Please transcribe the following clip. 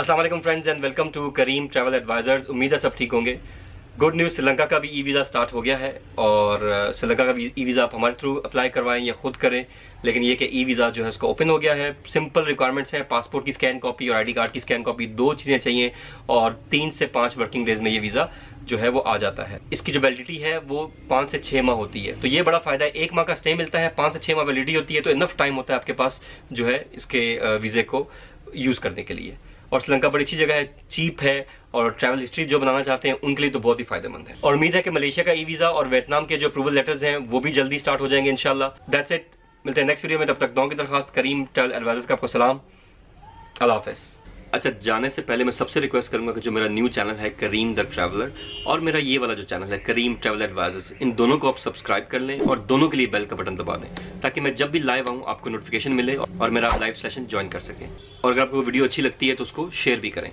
अस्सलाम वालेकुम friends and welcome to Kareem Travel Advisors. उम्मीद है सब ठीक होंगे। गुड न्यूज़, श्रीलंका का भी ई वीज़ा स्टार्ट हो गया है और श्रीलंका का भी ई वीज़ा आप हमारे थ्रू अप्लाई करवाएं या खुद करें, लेकिन ये कि ई वीज़ा जो है उसका ओपन हो गया है। सिंपल रिक्वायरमेंट्स हैं, पासपोर्ट की स्कैन कॉपी और आईडी कार्ड की स्कैन कॉपी, 2 चीज़ें चाहिए और 3 से 5 वर्किंग डेज में ये वीज़ा जो है वो आ जाता है। इसकी जो वैलिडिटी है वो 5 से 6 माह होती है, तो ये बड़ा फायदा है। 1 माह का स्टे मिलता है, 5 से 6 माह वैलिडिटी होती है, तो इनफ टाइम होता है आपके पास जो है इसके वीज़े को यूज़ करने के लिए। और श्रीलंका बड़ी अच्छी जगह है, चीप है और ट्रैवल हिस्ट्री जो बनाना चाहते हैं उनके लिए तो बहुत ही फायदेमंद है। और उम्मीद है कि मलेशिया का ई वीज़ा और वियतनाम के जो अप्रूवल लेटर्स हैं वो भी जल्दी स्टार्ट हो जाएंगे इंशाल्लाह। दैट्स इट, मिलते हैं नेक्स्ट वीडियो में। तब तक दुआ की दरखास्त। करीम ट्रैवल एडवाइजर्स का आपको सलाम, अल्लाह हाफ़िज़। अच्छा, जाने से पहले मैं सबसे रिक्वेस्ट करूंगा कि जो मेरा न्यू चैनल है करीम द ट्रैवलर और मेरा ये वाला जो चैनल है करीम ट्रैवल एडवाइजर्स, इन दोनों को आप सब्सक्राइब कर लें और दोनों के लिए बेल का बटन दबा दें ताकि मैं जब भी लाइव आऊं आपको नोटिफिकेशन मिले और मेरा लाइव सेशन ज्वाइन कर सकें। और अगर आपको वीडियो अच्छी लगती है तो उसको शेयर भी करें।